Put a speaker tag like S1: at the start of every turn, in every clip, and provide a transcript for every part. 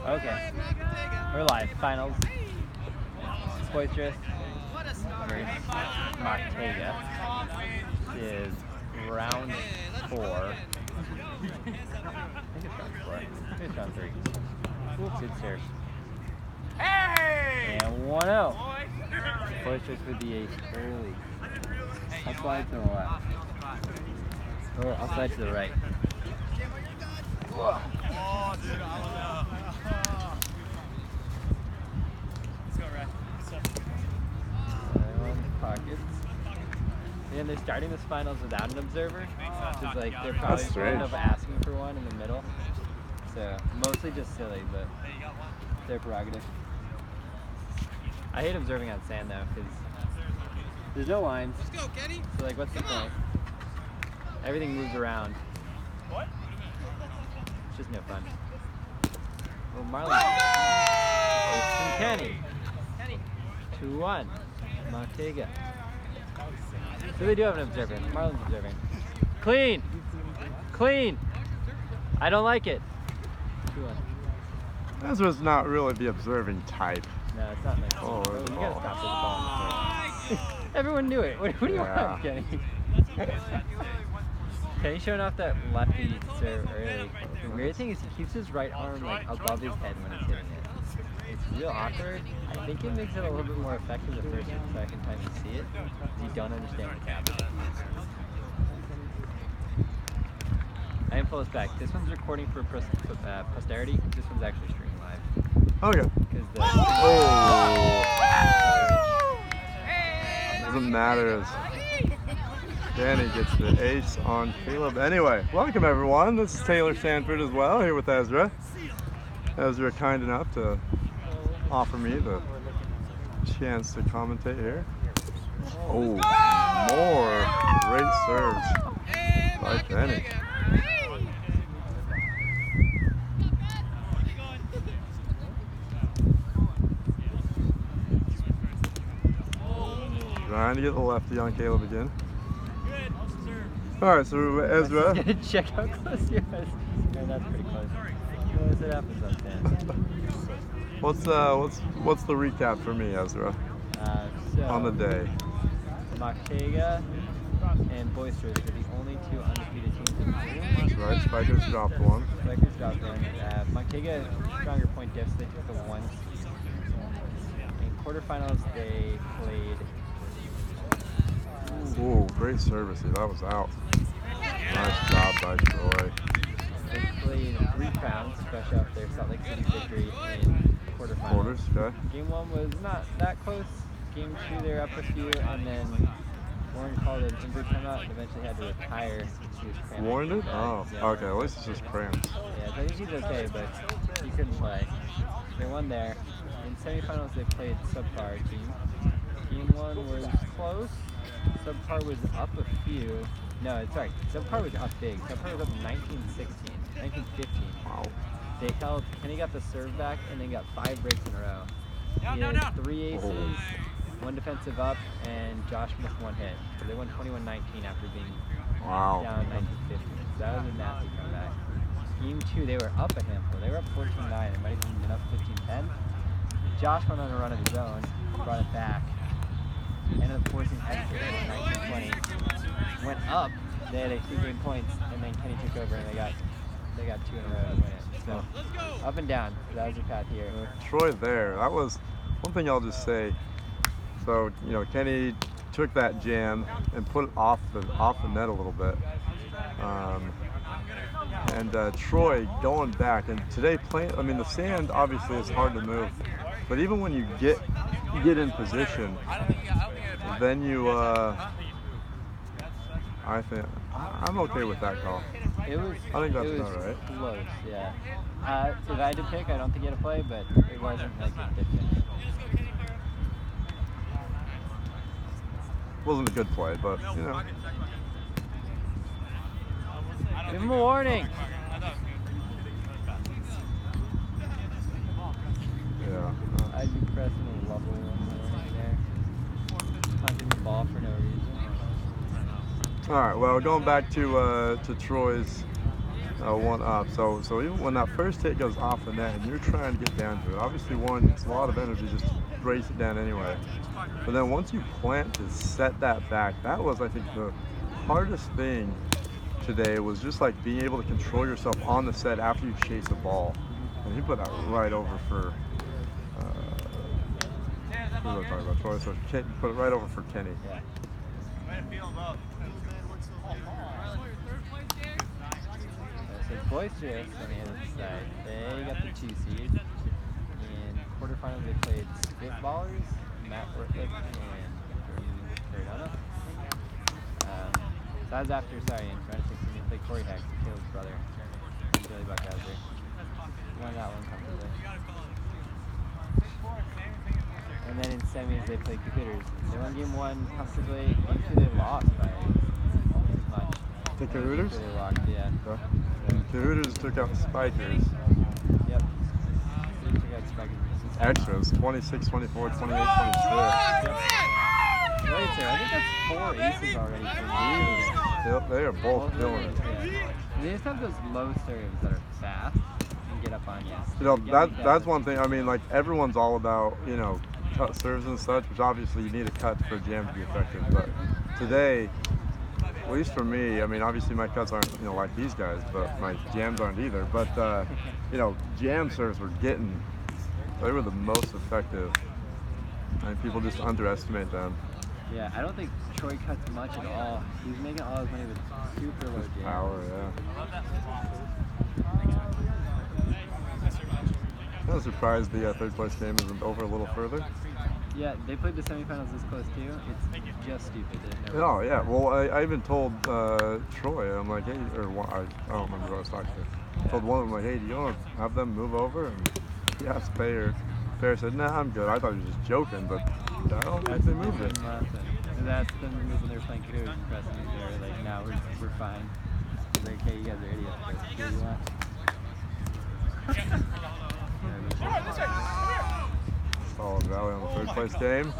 S1: Okay. We're live. Finals. Boysterous versus Mauktega. This is round 4. I think it's round 4. I think it's round 3. Good serve. And 1-0. Boysterous with the ace early. I'll slide to the left. Or I'll slide to the right. Whoa. Pockets. And they're starting this finals without an observer, which is like they're probably going to end up asking for one in the middle. So mostly just silly, but their prerogative. I hate observing on sand though, because there's no lines. Let's go, Kenny. So like, what's the point? Everything moves around. What? It's just no fun. Well, Marlon. It's from Kenny. 2-1. Mauktega. So they do have an observer. Marlon's observing. Clean! Clean! I don't like it. 2-1.
S2: Ezra's not really the observing type.
S1: No, it's not nice. Oh, you gotta stop with the ball. Everyone knew it. What do you want, Kenny? Kenny's showing off that lefty serve early. The weird thing is he keeps his right arm like above his head when he's hitting it. It's real awkward. I think it makes it a little bit more effective the first and second time you see it, because you don't understand the cap. I am pull this back. This one's recording for posterity. This one's actually streaming live.
S2: Okay. Doesn't matter as Danny gets the ace on Caleb. Anyway, welcome everyone. This is Taylor Sanford as well, here with Ezra. Ezra kind enough to offer me the chance to commentate here. Oh, more great serves by Kenny. Trying to get the lefty on Caleb again. All right, so Ezra.
S1: Check how close you are. Yeah, that's pretty close. What happens on sand?
S2: What's the recap for me, Ezra?
S1: So
S2: on the day.
S1: Mauktega and Boysterous are the only two undefeated teams in the pool.
S2: That's right. Spikers dropped one.
S1: Spikers dropped one. Mauktega stronger point diff, so they took the one. In quarterfinals, they played.
S2: Ooh, great service. That was out. Nice job by Troy.
S1: They played 3 rounds, fresh off their Salt Lake City victory in quarterfinals.
S2: Okay.
S1: Game 1 was not that close. Game 2, they were up a few, and then Warren called an injury timeout and eventually had to retire. She was cramped.
S2: Warren did? Oh,
S1: yeah,
S2: okay. At least it's just cramps.
S1: Yeah, so I think she's okay, but she couldn't play. They won there. In semifinals, they played subpar team. Game 1 was close. Subpar was up a few. No, sorry. Subpar was up big. Subpar was up 19-16, 19-15.
S2: Wow.
S1: They held. Kenny got the serve back and then got 5 breaks in a row. He had 3 aces, 1 defensive up, and Josh missed 1 hit. So they won 21-19 after being down 19-15. So that was a nasty comeback. Game 2, they were up a handful. They were up 14-9. They might have even been up 15-10. Josh went on a run of his own, brought it back. Ended up forcing extra at 19-20. Went up. They had 2 game points, and then Kenny took over, and they got 2 in a row to win it. So up and down. That was the path here.
S2: Troy there. That was one thing I'll just say. So Kenny took that jam and put it off the net a little bit. And Troy going back, and today playing. I mean, the sand obviously is hard to move, but even when you get in position, then you. I think I'm okay with that call. I think that's about right.
S1: Close, yeah. If I had to pick, I don't think he had to play, but it wasn't like a good finish.
S2: Wasn't a good play, but
S1: Give him a warning.
S2: Yeah.
S1: I'd be pressing a lovely one right there. Punting the ball for no reason.
S2: All right. Well, going back to Troy's one up. So even when that first hit goes off the net and you're trying to get down to it, obviously one, it's a lot of energy just to brace it down anyway. But then once you plant to set that back, that was, I think, the hardest thing today was just like being able to control yourself on the set after you chase a ball. And he put that right over for, who was I talking about? Troy. So put it right over for Kenny.
S1: Yeah. So Boysterous on the other side, they got the 2 seed. In quarterfinals they played Spitballers, Matt Worthlip, and Cardona. So that was after, sorry, in round 16 they played Corey Heck, Caleb's brother, and Billy Buckhauser. Won that one comfortably. And then in semis they played Computers. They won game 1 comfortably. Game 2 they lost by almost as much.
S2: The Cahooters?
S1: They walked, yeah.
S2: Okay. Cahooters took out Spikers.
S1: Yep. They took out Spikers.
S2: Extras, 26, 24, 28, 26.
S1: Yep. Right, sir. I think that's 4 aces already for you.
S2: Yep, they are both killing it.
S1: Yeah. They just have those low serves that are fast and get up on you.
S2: You know, that's one thing. I mean, like, everyone's all about, you know, cut serves and such, which obviously you need a cut for a jam to be effective. But today, at least for me, I mean, obviously my cuts aren't, you know, like these guys, but my jams aren't either. But, you know, jam serves they were the most effective. And people just underestimate them.
S1: Yeah, I don't think Troy cuts much at all. He's making all his money with super low jam.
S2: Power, yeah. I'm surprised the third place game isn't over a little further.
S1: Yeah, they played the semifinals this close too. It's just stupid.
S2: Oh yeah, well I even told Troy, I'm like, hey, I don't remember who I was talking to. I told one of them, like, hey, do you want to have them move over? And he asked Payer. Payer said, nah, I'm good. I thought he was just joking, but I don't think they moved it.
S1: And that's the move when they were playing Canoes and pressing it. They were like, no, we're fine. They're like, hey, you guys are idiots, but do you want?
S2: Solid Valley on the third place game.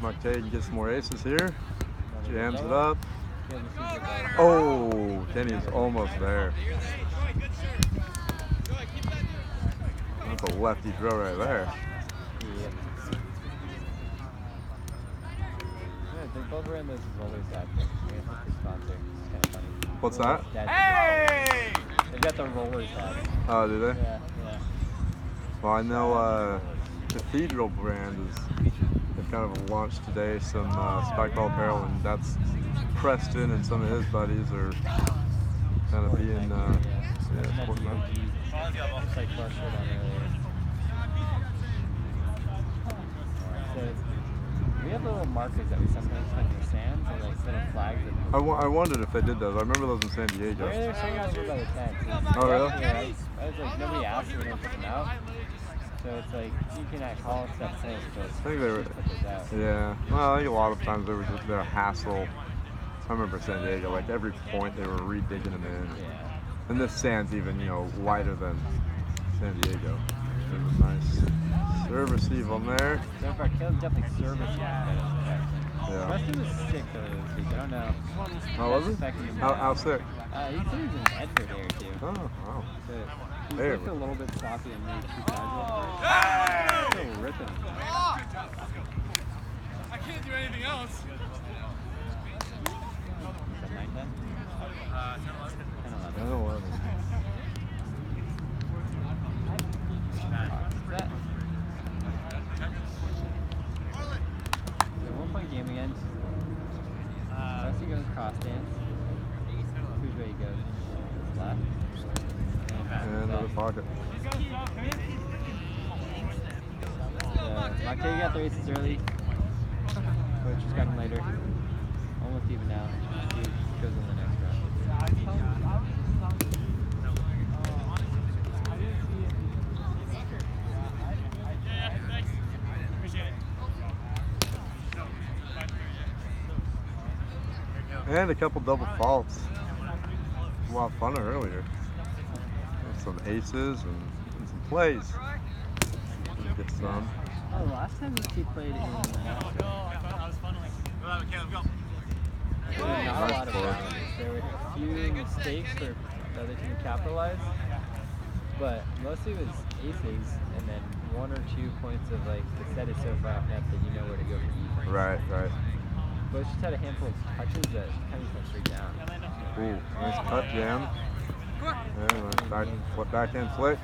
S2: Mauktega can get some more aces here. Jams it up. Oh, Kenny's almost there. That's a lefty throw right there.
S1: Yeah, they both were in this roller set. Sponsor. It's kind of funny.
S2: What's that?
S3: Hey!
S1: They've got the roller set.
S2: Oh, do they?
S1: Yeah.
S2: Well, I know Cathedral brand they've kind of launched today some spike ball apparel, and that's Preston and some of his buddies are kind of being sporting them.
S1: We have little markers that we sometimes put in the sands, or like little flags.
S2: I wondered if they did those. I remember those in San Diego.
S1: They're showing out here by the tent.
S2: Oh, really?
S1: Yeah, right? I was like, nobody asked me to put them out. So it's like, you can call stuff close, but
S2: I think they were,
S1: put those out.
S2: yeah. Well, I think a lot of times they were just a hassle. I remember San Diego, like every point they were re-digging them in.
S1: Yeah.
S2: And this sand's even, you know, wider than San Diego. It was nice. Serve receive on there.
S1: So far, Caleb's definitely servicing that.
S2: Yeah.
S1: Preston was sick though this week. I don't know.
S2: How was it? How sick?
S1: He said he was in Edford area too.
S2: Oh, wow.
S1: So he
S2: There.
S1: looked a little bit sloppy and maybe too casual. Still ripping.
S3: I can't do anything else.
S1: Is that 9-10? 10-11.
S2: 10-11.
S1: Set. So 1 point game again. Rusty goes cross dance. Whose way he goes? Left.
S2: And another pocket.
S1: Mauktega got their aces early. Coach just got him later. Almost even now. He goes in the next round.
S2: And a couple double faults. A lot of fun earlier. Some aces and some plays. Get some.
S1: Oh, last time this team played in not a lot of balance. There were a few mistakes for the other team to capitalize, but mostly it was aces and then 1 or 2 points of like the set is so far off net that you know where to go for defense.
S2: Right.
S1: Both just had a handful of touches that kind of went straight down.
S2: Ooh, nice cut jam. Yeah, backhand flick.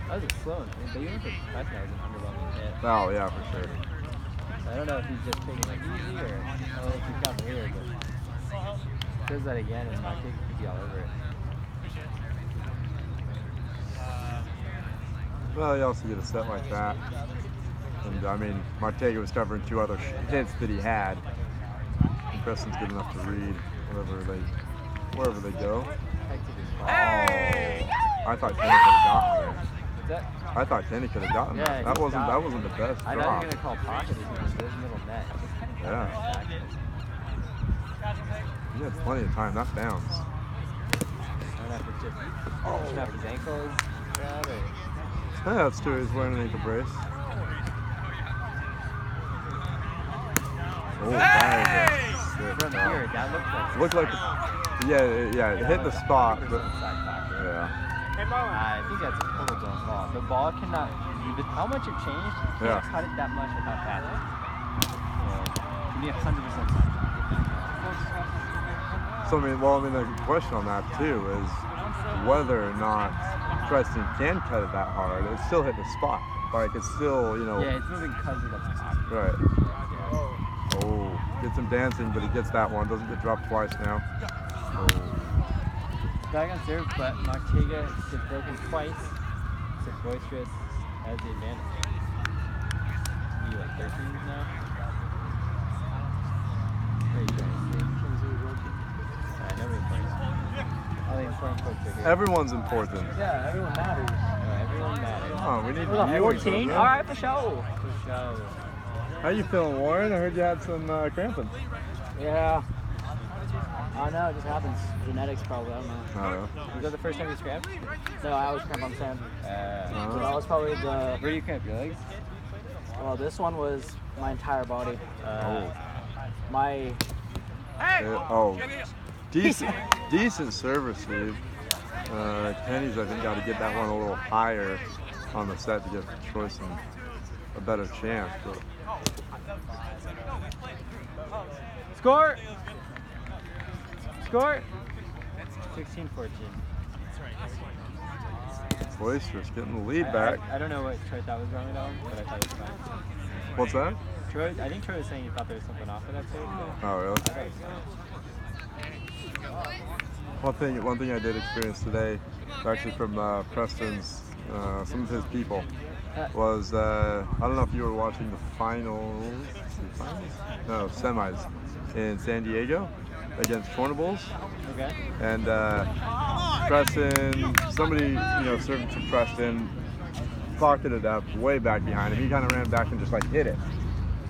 S1: That was a slow one, but even for that was an underwhelming hit.
S2: Oh yeah, for sure.
S1: I don't know if he's just taking it easy or I don't think he's got here, but does that again and Mauktega could be all over it.
S2: Well, you also get a set like that. And I mean, Mauktega was covering 2 other hits that he had. And Preston's good enough to read wherever they go.
S3: Hey!
S2: I thought Kenny could have gotten there.
S1: What's that?
S2: I thought Kenny could have gotten that. That wasn't the best
S1: I
S2: drop.
S1: thought you were gonna call pocket if he was this middle net.
S2: Yeah. He had plenty of time, not bounce.
S1: I don't know if it's just pushing up his ankles, grab or.
S2: Yeah, that's true. He's wearing an ankle brace. Oh, that is a sick
S1: From
S2: drop.
S1: here, that
S2: Looked like, yeah, it hit the spot, but yeah.
S1: I think that's a total blown ball. The ball cannot, how much it changed, you can't cut it that much without that. Give me 100% time.
S2: So the question on that too is whether or not Preston can cut it that hard. It still hit the spot. Like it's still,
S1: Yeah, it's moving because of the spot.
S2: Right. Oh, gets him dancing, but he gets that one. Doesn't get dropped twice now. Oh.
S1: Back on serve, but Mauktega gets broken twice. So Boysterous has the advantage. Maybe like 13 now. What are you trying to see? Nobody's playing. All the important folks are here.
S2: Everyone's important.
S1: Yeah, everyone matters. Everyone matters.
S2: Oh, we need
S1: Well,
S2: viewers.
S1: 14? Alright, for sure. For sure.
S2: How you feeling, Warren? I heard you had some cramping.
S4: Yeah. I don't know, it just happens. Genetics probably, I don't know.
S2: Oh,
S1: Was that the first time you scrapped?
S4: No, I always cramp on sand. So that was probably
S1: Where do you cramp your legs?
S4: well, this one was my entire body. My,
S2: decent serve receive. Kenny's, I think, got to get that one a little higher on the set to give Troy a better chance. But
S1: Score! Score! 16-14.
S2: Boysterous getting the lead back.
S1: I don't know what Troy thought was wrong at all, but I thought it was fine.
S2: What's that?
S1: I think Troy was saying he thought there was something off of that stage, but
S2: Oh, really?
S1: I thought it was fine.
S2: One thing I did experience today, actually from Preston's, some of his people, was I don't know if you were watching the finals? No, semis in San Diego against Tornables.
S1: Okay.
S2: And Preston, somebody served to Preston, pocketed up way back behind him. He kind of ran back and just like hit it.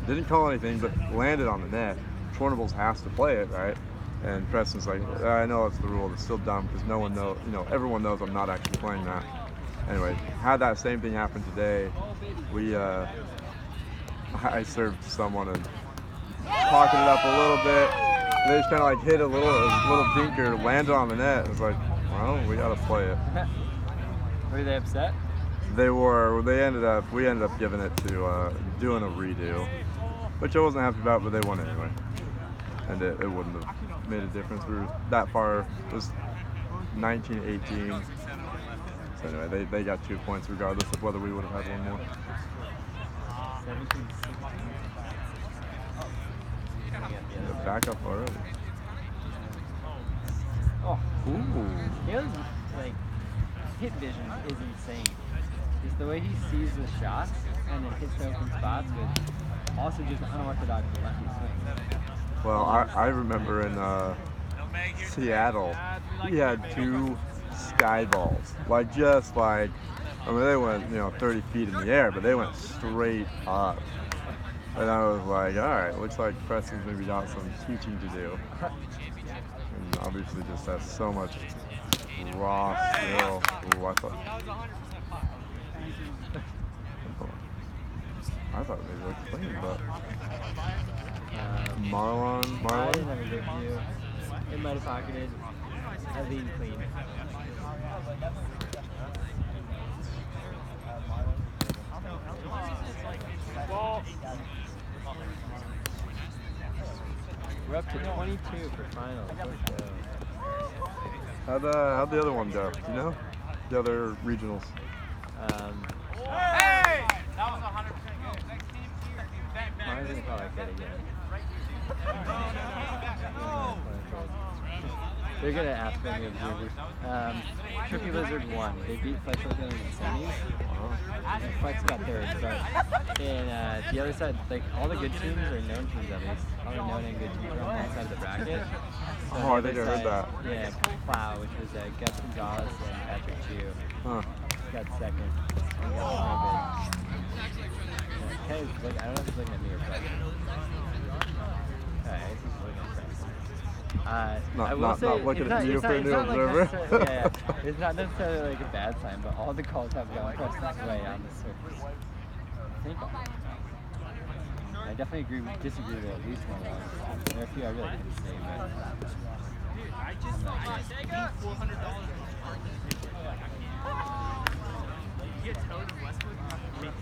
S2: Didn't call anything, but landed on the net. Tornables has to play it, right? And Preston's like, I know it's the rule. It's still dumb because no one knows. Everyone knows I'm not actually playing that. Anyway, had that same thing happen today. I served someone and pocketed up a little bit. They just kind of like hit a little dinker, landed on the net. It was like, well, we gotta play it.
S1: Were they upset?
S2: They were. We ended up giving it to doing a redo, which I wasn't happy about, but they won anyway. And it wouldn't have made a difference. We were that far. It was 19-18. So anyway, they got 2 points regardless of whether we would have had one more.
S1: 17-16.
S2: They're back up already.
S1: Oh,
S2: Ooh.
S1: Caleb's hit vision is insane. Just the way he sees the shots and then hits the open spots with also just unorthodox lefty swing.
S2: Well, I remember in Seattle, he had 2 sky balls. They went 30 feet in the air, but they went straight up. And I was like, all right, looks like Preston's maybe got some teaching to do. obviously just has so much raw skill. Ooh, I thought maybe it looked clean, but
S1: I didn't have a good view. It might have pocketed. I lean clean. We're up to 22 for finals. Let's go.
S2: How'd the other one go? Do you know? The other regionals.
S3: Hey! That was 100% good. Next team here.
S1: Mine's gonna call it good again. They're gonna ask for the observers. Trippy Lizard won. They beat Flex in the semis. And Flex got third. But in the other side, like all the good teams are known teams at least. All the known and good teams are on one side of the bracket. So
S2: Oh, I think I heard that.
S1: Yeah, Plow, which was Gus Gonzalez and Patrick Chu.
S2: Huh.
S1: Got second. And got okay, I don't know if he's looking at me or Flex. I guess he's looking at Flex. I will say,
S2: not looking at you for a new
S1: like
S2: observer.
S1: yeah, it's not necessarily like a bad sign, but all the calls have gone Preston's way on the surface. I definitely disagree with at least one of them. There are a few I really didn't say, but
S3: I just $400. You get towed to Westwood, make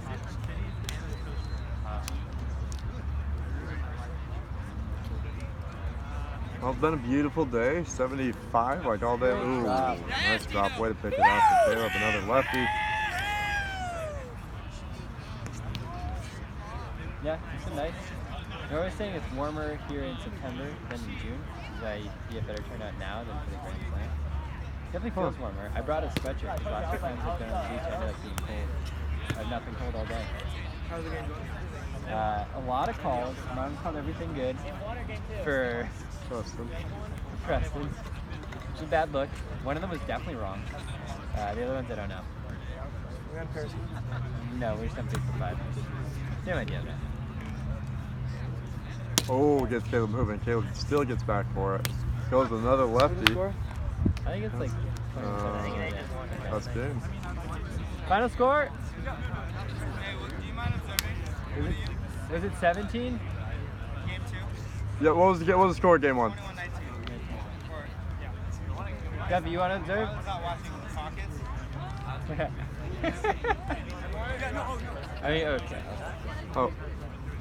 S2: Well, it's been a beautiful day. 75, like all day. Ooh, nice drop. Way to pick it up. And Caleb, another lefty.
S1: yeah, it's a nice. They're always saying it's warmer here in September than in June. So you get better turnout now than for the Grand Slam. Definitely feels warmer. I brought a sweatshirt because lots of times I've been on the beach. I ended up being cold. I've not been cold all day.
S3: How's the game going?
S1: A lot of calls. Mom called everything good for Preston. It's a bad look. One of them was definitely wrong. The other ones I don't know.
S4: We're on Percy.
S1: No, we're just on 6 for 5. Same idea, man.
S2: Oh, gets Caleb moving. Caleb still gets back for it. Goes another lefty.
S1: I think it's like 27.
S2: That's game.
S1: Final score? Was it 17?
S3: Game 2.
S2: Yeah, what was the score of game 1?
S3: 21-19.
S1: Debbie, you want to observe?
S3: I was not watching the pockets.
S1: I mean, okay.
S2: Oh.